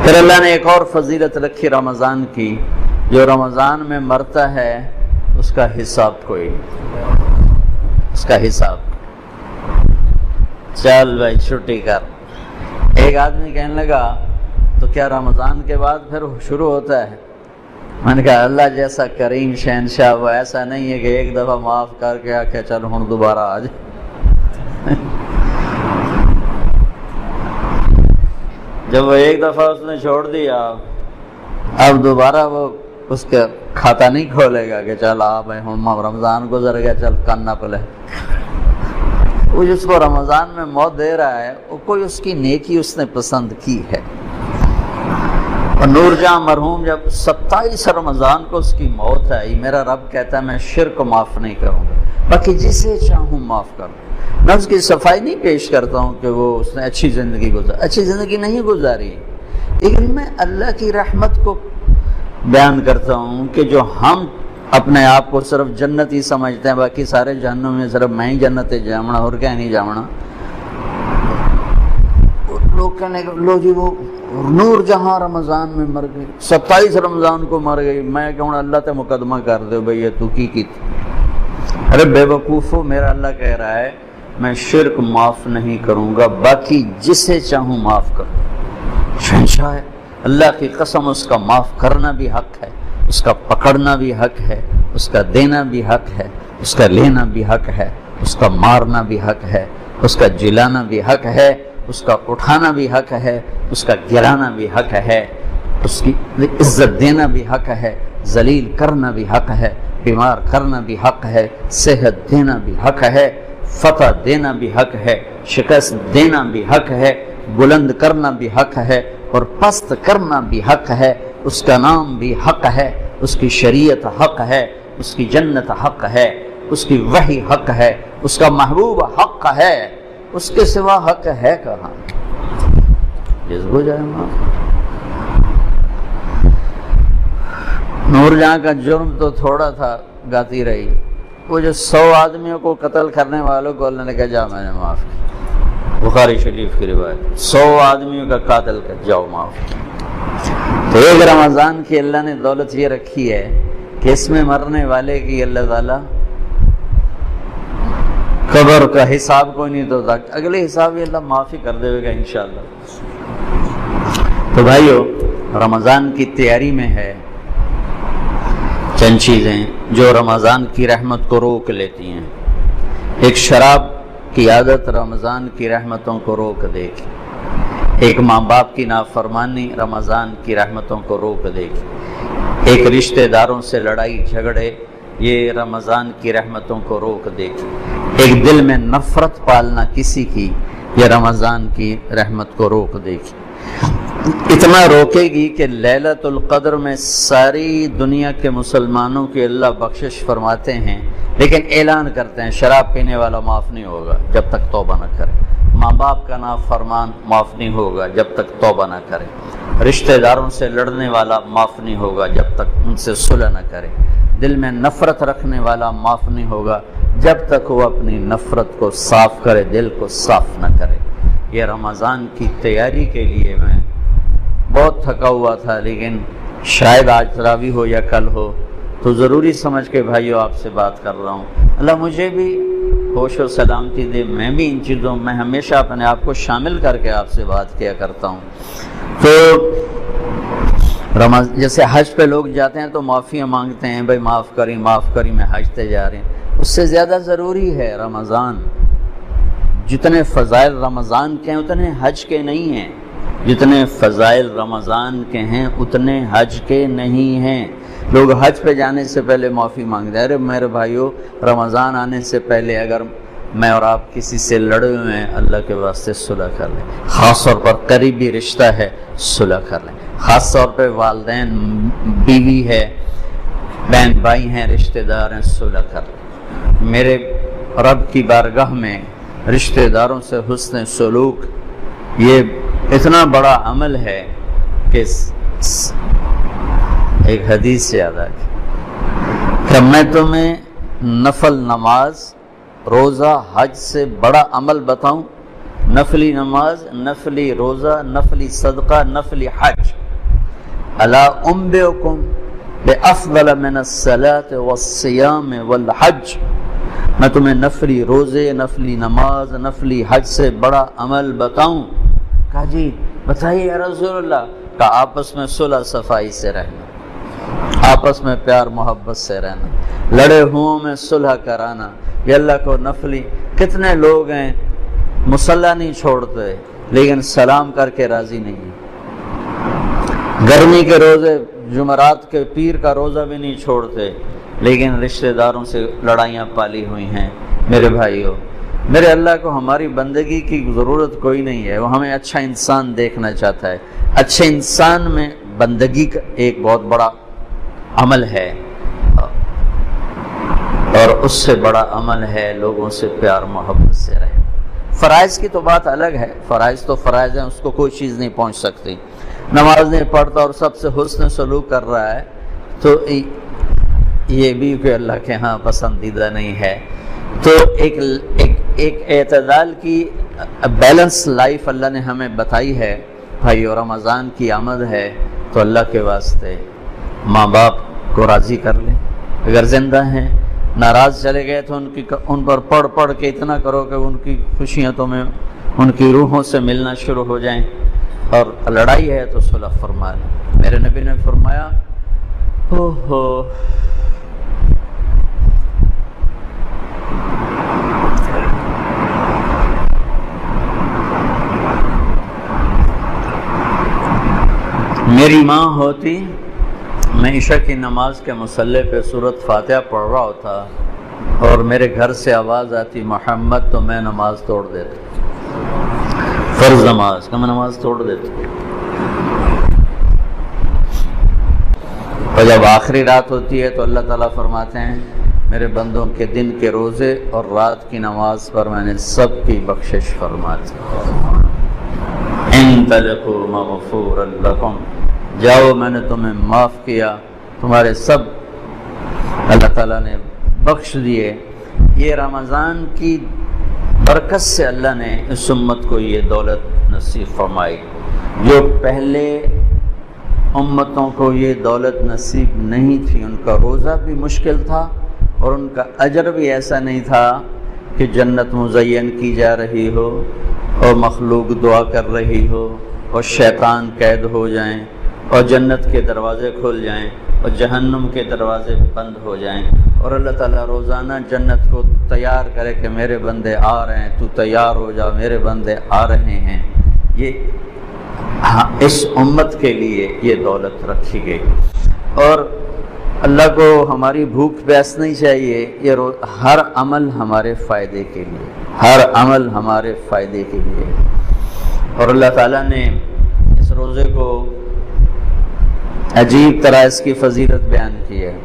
پھر اللہ نے ایک اور فضیلت رکھی رمضان کی، جو رمضان میں مرتا ہے اس کا حساب کوئی نہیں، اس کا حساب چل بھائی چھٹی کر۔ ایک آدمی کہنے لگا تو کیا رمضان کے بعد پھر شروع ہوتا ہے؟ میں نے کہا اللہ جیسا کریم شہنشاہ وہ ایسا نہیں ہے کہ ایک دفعہ معاف کر کے آکے چل ہوں دوبارہ آ جائے۔ جب وہ ایک دفعہ اس نے چھوڑ دیا، اب دوبارہ وہ اس کا کھاتا نہیں کھولے گا کہ چل آ بھائی ہوں رمضان گزر گیا چل کان نہ پلے۔ وہ جس کو رمضان میں موت دے رہا ہے وہ کوئی اس کی نیکی اس نے پسند کی ہے۔ اور نور جہاں مرحوم جب 27 رمضان کو اس کی موت آئی، میرا رب کہتا ہے میں شرک معاف نہیں کروں گا، باقی جسے چاہوں معاف کر دوں۔ میں اس کی صفائی نہیں پیش کرتا ہوں کہ وہ اس نے اچھی زندگی گزاری، اچھی زندگی نہیں گزاری، لیکن میں اللہ کی رحمت کو بیان کرتا ہوں کہ جو ہم اپنے آپ کو صرف جنتی سمجھتے ہیں، باقی سارے جہنم میں صرف میں ہی جنت جامنا اور کیا نہیں جامنا۔ لوگ کہنے کہ لو جی وہ نور جہاں رمضان میں مر گئی، 27 رمضان کو مر گئی، میں کہوں اللہ تے مقدمہ کر دے بھئی یہ تو کی تھی۔ ارے بے وقوفو، میرا اللہ کہہ رہا ہے میں شرک معاف نہیں کروں گا، باقی جسے چاہوں معاف کروں۔ شہنشاہ ہے اللہ کی قسم، اس کا معاف کرنا بھی حق ہے، اس کا پکڑنا بھی حق ہے، اس کا دینا بھی حق ہے، اس کا لینا بھی حق ہے، اس کا مارنا بھی حق ہے، اس کا جلانا بھی حق ہے، اس کا اٹھانا بھی حق ہے، اس کا گرانا بھی حق ہے، اس کی عزت دینا بھی حق ہے، ذلیل کرنا بھی حق ہے، بیمار کرنا بھی حق ہے، صحت دینا بھی حق ہے، فتح دینا بھی حق ہے، شکست دینا بھی حق ہے، بلند کرنا بھی حق ہے اور پست کرنا بھی حق ہے۔ اس کا نام بھی حق ہے، اس کی شریعت حق ہے، اس کی جنت حق ہے، اس کی وحی حق ہے، اس کا محبوب حق ہے، اس کے سوا حق ہے کہاں؟ جذب ہو جائے معاف۔ نور جہاں کا جرم تو تھوڑا تھا، گاتی رہی، وہ جو 100 آدمیوں کو قتل کرنے والوں کو اللہ نے کہا جا میں نے معاف کیا، بخاری شریف کی روایت، 100 آدمیوں کا قاتل کر جاؤ معاف۔ تو ایک رمضان کی اللہ نے دولت یہ رکھی ہے کہ اس میں مرنے والے کی اللہ تعالیٰ قبر کا حساب کوئی نہیں تو اگلے حساب یہ اللہ معافی کر دے گا انشاءاللہ۔ تو بھائیو رمضان کی تیاری میں ہے چند چیزیں جو رمضان کی رحمت کو روک لیتی ہیں۔ ایک شراب کی عادت رمضان کی رحمتوں کو روک دے گی، ایک ماں باپ کی نافرمانی رمضان کی رحمتوں کو روک دے گی، ایک رشتہ داروں سے لڑائی جھگڑے یہ رمضان کی رحمتوں کو روک دے گی، ایک دل میں نفرت پالنا کسی کی یہ رمضان کی رحمت کو روک دے گی۔ اتنا روکے گی کہ لیلۃ القدر میں ساری دنیا کے مسلمانوں کی اللہ بخشش فرماتے ہیں، لیکن اعلان کرتے ہیں شراب پینے والا معاف نہیں ہوگا جب تک توبہ نہ کرے، ماں باپ کا نافرمان معاف نہیں ہوگا جب تک توبہ نہ کرے، رشتہ داروں سے لڑنے والا معاف نہیں ہوگا جب تک ان سے صلح نہ کرے، دل میں نفرت رکھنے والا معاف نہیں ہوگا جب تک وہ اپنی نفرت کو صاف کرے، دل کو صاف نہ کرے۔ یہ رمضان کی تیاری کے لیے میں بہت تھکا ہوا تھا، لیکن شاید آج تراویح ہو یا کل ہو تو ضروری سمجھ کے بھائیو آپ سے بات کر رہا ہوں۔ اللہ مجھے بھی ہوش و سلامتی دے، میں بھی ان چیزوں میں ہمیشہ اپنے آپ کو شامل کر کے آپ سے بات کیا کرتا ہوں۔ تو جیسے حج پہ لوگ جاتے ہیں تو معافیاں مانگتے ہیں، بھائی معاف کری میں حج تے جا رہے ہیں، اس سے زیادہ ضروری ہے رمضان۔ جتنے فضائل رمضان کے ہیں اتنے حج کے نہیں ہیں، جتنے فضائل رمضان کے ہیں اتنے حج کے نہیں ہیں۔ لوگ حج پہ جانے سے پہلے معافی مانگتے ہیں، ارے میرے بھائیو رمضان آنے سے پہلے اگر میں اور آپ کسی سے لڑے ہوئے ہیں اللہ کے واسطے صلح کر لیں، خاص طور پر قریبی رشتہ ہے صلح کر لیں، خاص طور پہ والدین بیوی ہے بہن بھائی ہیں رشتہ دار ہیں صلح کر لیں۔ میرے رب کی بارگاہ میں رشتہ داروں سے حسن سلوک یہ اتنا بڑا عمل ہے کہ ایک حدیث سے یاد آ گئی کہ میں تمہیں نفل نماز روزہ حج سے بڑا عمل بتاؤں؟ نفلی نماز، نفلی روزہ، نفلی صدقہ، نفلی حج، الا انبئکم بافضل من الصلاۃ والصیام والحج، میں تمہیں نفلی روزے، نفلی نماز، نفلی حج سے بڑا عمل بتاؤں؟ کہا جی بتائیے یا رسول اللہ۔ کہا آپس میں صلح صفائی سے رہنا، آپس میں پیار محبت سے رہنا، لڑے ہوں میں صلح کرانا۔ یہ اللہ کو نفلی، کتنے لوگ ہیں مصلی نہیں چھوڑتے لیکن سلام کر کے راضی نہیں ہیں، گرمی کے روزے، جمعرات کے پیر کا روزہ بھی نہیں چھوڑتے لیکن رشتہ داروں سے لڑائیاں پالی ہوئی ہیں۔ میرے بھائیو، میرے اللہ کو ہماری بندگی کی ضرورت کوئی نہیں ہے، وہ ہمیں اچھا انسان دیکھنا چاہتا ہے۔ اچھے انسان میں بندگی کا ایک بہت بڑا عمل ہے، اور اس سے بڑا عمل ہے لوگوں سے پیار محبت سے رہے۔ فرائض کی تو بات الگ ہے، فرائض تو فرائض ہیں، اس کو کوئی چیز نہیں پہنچ سکتی۔ نماز نہیں پڑھتا اور سب سے حسن سلوک کر رہا ہے تو یہ بھی کہ اللہ کے ہاں پسندیدہ نہیں ہے۔ تو ایک اعتدال کی بیلنس لائف اللہ نے ہمیں بتائی ہے۔ بھائی اور رمضان کی آمد ہے تو اللہ کے واسطے ماں باپ کو راضی کر لیں، اگر زندہ ہیں۔ ناراض چلے گئے تو ان پر پڑھ کے اتنا کرو کہ ان کی خوشیاں تمہیں ان کی روحوں سے ملنا شروع ہو جائیں، اور لڑائی ہے تو صلح فرما لیں۔ میرے نبی نے فرمایا میری ماں ہوتی، میں عشاء کی نماز کے مصلی پہ سورۃ فاتحہ پڑھ رہا ہوتا اور میرے گھر سے آواز آتی محمد، تو میں نماز توڑ دیتا، فرض نماز کا میں نماز توڑ دیتا۔ اور جب آخری رات ہوتی ہے تو اللہ تعالیٰ فرماتے ہیں میرے بندوں کے دن کے روزے اور رات کی نماز پر میں نے سب کی بخشش فرما دی۔ انطلقوا مغفورا لکم، جاؤ میں نے تمہیں معاف کیا، تمہارے سب اللہ تعالیٰ نے بخش دیے۔ یہ رمضان کی برکت سے اللہ نے اس امت کو یہ دولت نصیب فرمائی۔ جو پہلے امتوں کو یہ دولت نصیب نہیں تھی، ان کا روزہ بھی مشکل تھا اور ان کا اجر بھی ایسا نہیں تھا کہ جنت مزین کی جا رہی ہو اور مخلوق دعا کر رہی ہو اور شیطان قید ہو جائیں اور جنت کے دروازے کھل جائیں اور جہنم کے دروازے بند ہو جائیں، اور اللہ تعالیٰ روزانہ جنت کو تیار کرے کہ میرے بندے آ رہے ہیں، تو تیار ہو جا، میرے بندے آ رہے ہیں۔ یہ اس امت کے لیے یہ دولت رکھی گئی، اور اللہ کو ہماری بھوک پیاس نہیں چاہیے، یہ ہر عمل ہمارے فائدے کے لیے، ہر عمل ہمارے فائدے کے لیے۔ اور اللہ تعالیٰ نے اس روزے کو عجیب طرح اس کی فضیلت بیان کی ہے۔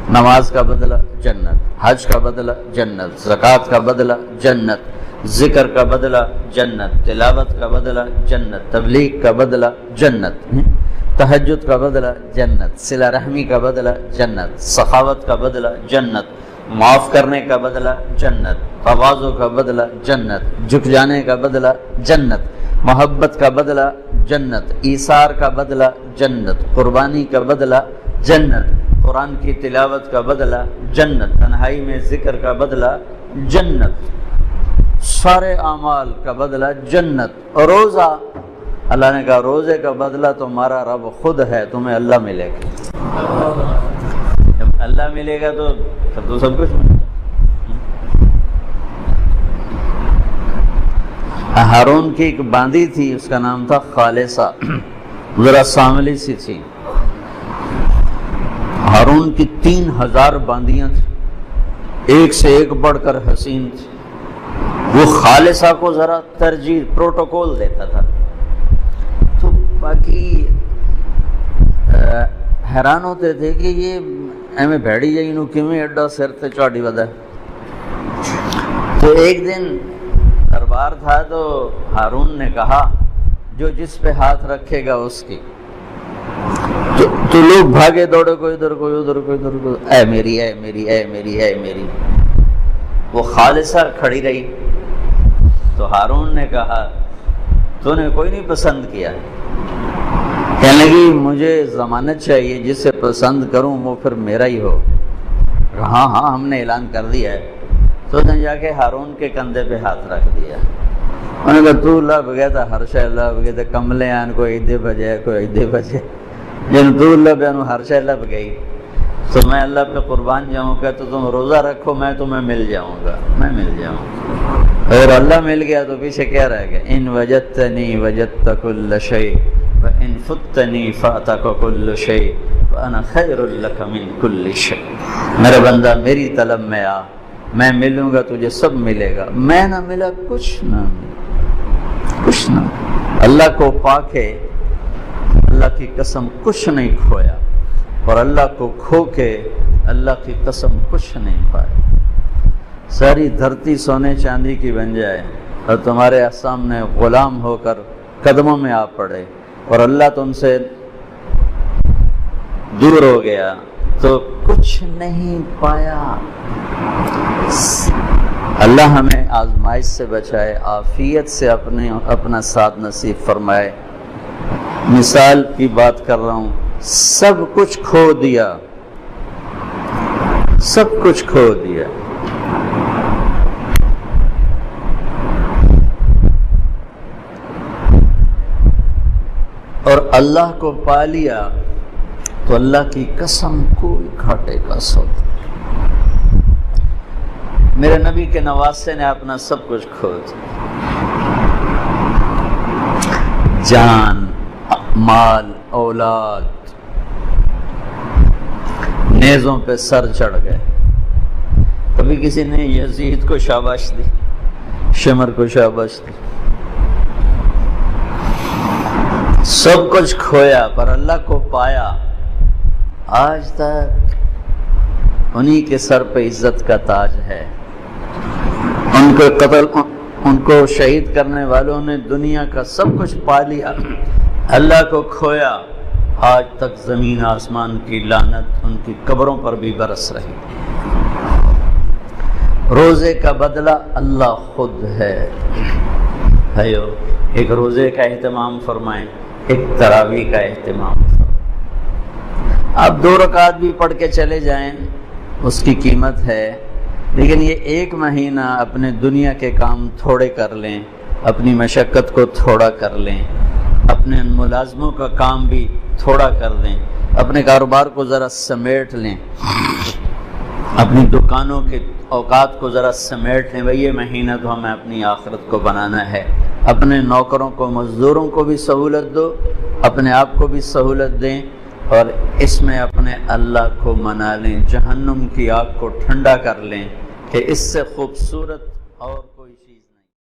نماز کا بدلہ جنت، حج کا بدلہ جنت، زکوٰۃ کا بدلہ جنت، ذکر کا بدلہ جنت، تلاوت کا بدلہ جنت، تبلیغ کا بدلہ جنت، تہجد کا بدلہ جنت، صلہ رحمی کا بدلہ جنت، سخاوت کا بدلہ جنت، معاف کرنے کا بدلہ جنت، تواضع کا بدلہ جنت، جھک جانے کا بدلہ جنت، محبت کا بدلہ جنت، ایثار کا بدلہ جنت، قربانی کا بدلہ جنت، قرآن کی تلاوت کا بدلہ جنت، تنہائی میں ذکر کا بدلہ جنت، سارے اعمال کا بدلہ جنت۔ اور روزہ، اللہ نے کہا روزے کا بدلہ تمہارا رب خود ہے، تمہیں اللہ ملے گا۔ جب اللہ ملے گا تو سب کچھ ملے گا۔ ہارون کی ایک باندی تھی، اس کا نام تھا خالصہ، ذرا سانولی سی تھی۔ ہارون کی 3000 باندیاں تھیں، ایک سے ایک بڑھ کر حسین تھی۔ وہ خالصہ کو ذرا ترجیح پروٹوکول دیتا تھا، تو باقی حیران ہوتے تھے کہ یہ ایویں بھیڑی جائی نو کیویں ایڈا سر تے چاڑی ودا۔ تو ایک دن دربار تھا تو ہارون نے کہا جو جس پہ ہاتھ رکھے گا اس کی، تو لوگ بھاگے دوڑے، کوئی ادھر کوئی ادھر کوئی ادھر، کوئی اے میری اے میری اے میری اے میری۔ وہ خالصہ کھڑی رہی تو ہارون نے کہا تو نے کوئی نہیں پسند کیا، کہنے لگی مجھے ضمانت چاہیے، جسے پسند کروں وہ پھر میرا ہی ہو۔ ہاں ہاں ہم نے اعلان کر دیا ہے۔ تو اس نے جا کے ہارون کے کندھے پہ ہاتھ رکھ دیا۔ انہوں نے کہا تو لب گیا تھا ہر شے لب گئے تھے، کملے آن کوئی ایدے بجے کوئی ایدے بجے، جن تو لب انہوں ہر شے لب گئی۔ تو میں اللہ پہ قربان جاؤں گا، تو تم روزہ رکھو، میں تمہیں مل جاؤں گا، میں مل جاؤں گا۔ اور اللہ مل گیا تو پیچھے کیا رہ گیا؟ ان وجدتنی وجدت کل شیء وان فتنی فاتک کل شیء وانا خیر لک من کل شیء۔ میرا بندہ میری طلب میں آ، میں ملوں گا تجھے سب ملے گا، میں نہ ملا کچھ نہ ملا، کچھ نہ۔ اللہ کو پا کے اللہ کی قسم کچھ نہیں کھویا، اور اللہ کو کھو کے اللہ کی قسم کچھ نہیں پایا۔ ساری دھرتی سونے چاندی کی بن جائے اور تمہارے سامنے غلام ہو کر قدموں میں آ پڑے اور اللہ تم سے دور ہو گیا تو کچھ نہیں پایا۔ اللہ ہمیں آزمائش سے بچائے، عافیت سے اپنا ساتھ نصیب فرمائے۔ مثال کی بات کر رہا ہوں، سب کچھ کھو دیا، سب کچھ کھو دیا، اور اللہ کو پا لیا تو اللہ کی قسم کوئی گھاٹے کا سودا۔ میرے نبی کے نواسے نے اپنا سب کچھ کھو دیا، جان، مال، اولاد، نیزوں پہ سر چڑھ گئے۔ کبھی کسی نے یزید کو شاباش دی، شمر کو شاباش دی، سب کچھ کھویا پر اللہ کو پایا۔ آج تک انہی کے سر پہ عزت کا تاج ہے۔ ان کو شہید کرنے والوں نے دنیا کا سب کچھ پا لیا، اللہ کو کھویا۔ آج تک زمین آسمان کی لعنت ان کی قبروں پر بھی برس رہی۔ روزے کا بدلہ اللہ خود ہے۔ بھائیو، ایک روزے کا اہتمام فرمائیں، ایک تراویح کا اہتمام فرمائیں۔ آپ 2 رکعت بھی پڑھ کے چلے جائیں، اس کی قیمت ہے، لیکن یہ 1 مہینہ اپنے دنیا کے کام تھوڑے کر لیں، اپنی مشقت کو تھوڑا کر لیں، اپنے ملازموں کا کام بھی تھوڑا کر لیں، اپنے کاروبار کو ذرا سمیٹ لیں، اپنی دکانوں کے اوقات کو ذرا سمیٹ لیں۔ بھئی یہ مہینہ تو ہمیں اپنی آخرت کو بنانا ہے۔ اپنے نوکروں کو، مزدوروں کو بھی سہولت دو، اپنے آپ کو بھی سہولت دیں، اور اس میں اپنے اللہ کو منا لیں، جہنم کی آگ کو ٹھنڈا کر لیں کہ اس سے خوبصورت اور